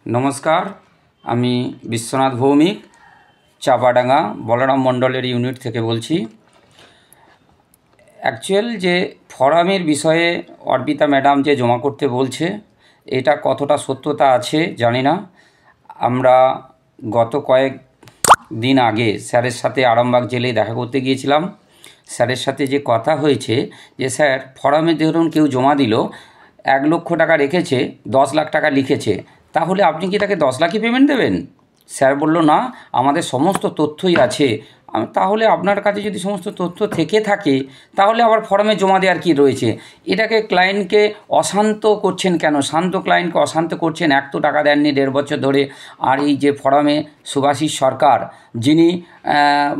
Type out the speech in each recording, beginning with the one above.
नमस्कार আমি বিশ্বনাথ ভৌমিক চাপাডাঙ্গা বলরাম মণ্ডলের ইউনিট থেকে বলছি। অ্যাকচুয়াল যে ফরামের বিষয়ে অর্পিতা ম্যাডাম যে জমা করতে বলছে এটা কতটা সত্যতা আছে জানি না। আমরা গত কয়েক দিন আগে স্যারের সাথে আরামবাগ জেলে দেখা করতে গিয়েছিলাম। স্যারের সাথে যে কথা হয়েছে যে স্যার ফরামে ধরুন কেউ জমা দিল 1 লক্ষ টাকা রেখেছে, 10 লাখ টাকা লিখেছে, তাহলে আপনি কি তাকে 10 লাখই পেমেন্ট দেবেন? স্যার বলল না, আমাদের সমস্ত তথ্যই আছে। তাহলে আপনার কাছে যদি সমস্ত তথ্য থেকে থাকে তাহলে আবার ফর্মে জমা দেওয়ার কী রয়েছে? এটাকে ক্লায়েন্টকে অশান্ত করছেন কেন? শান্ত ক্লায়েন্টকে অশান্ত করছেন। এক তো টাকা দেননি 1.5 বছর ধরে। আর এই যে ফর্মে শুভাশিস সরকার, যিনি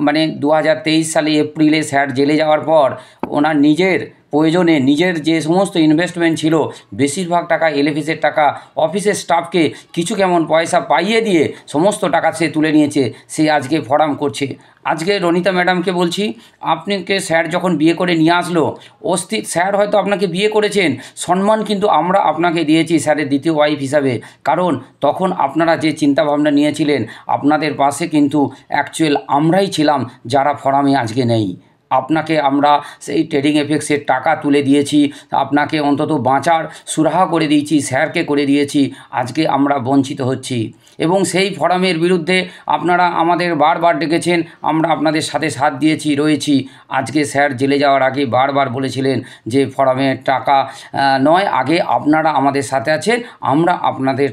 মানে 2023 সালে এপ্রিলে স্যার জেলে যাওয়ার পর ওনার নিজের প্রয়োজনে নিজের যে সমস্ত ইনভেস্টমেন্ট ছিল বেশিরভাগ টাকা এলএফএসের টাকা অফিসের স্টাফকে কিছু কেমন পয়সা পাইয়ে দিয়ে সমস্ত টাকা সে তুলে নিয়েছে। সে আজকে ফরাম করছে। আজকে রনিতা ম্যাডামকে বলছি, আপনাকে স্যার যখন বিয়ে করে নিয়ে আসলো, স্যার হয়তো আপনাকে বিয়ে করেছেন, সম্মান কিন্তু আমরা আপনাকে দিয়েছি স্যারের দ্বিতীয় ওয়াইফ হিসাবে। কারণ তখন আপনারা যে চিন্তাভাবনা নিয়েছিলেন, আপনাদের পাশে কিন্তু অ্যাকচুয়াল আমরাই ছিলাম যারা ফরামে আজকে নেই। আপনাকে আমরা সেই ট্রেডিং এফেক্টসের টাকা তুলে দিয়েছি, আপনাকে অন্তত বাঁচার সুরাহা করে দিয়েছি, স্যারকে করে দিয়েছি। আজকে আমরা বঞ্চিত হচ্ছি এবং সেই ফরামের বিরুদ্ধে আপনারা আমাদের বারবার ডেকেছেন, আমরা আপনাদের সাথে সাথ দিয়েছি, রয়েছি। আজকে স্যার জেলে যাওয়ার আগে বারবার বলেছিলেন যে ফরামের টাকা নয়, আগে আপনারা আমাদের সাথে আছেন, আমরা আপনাদের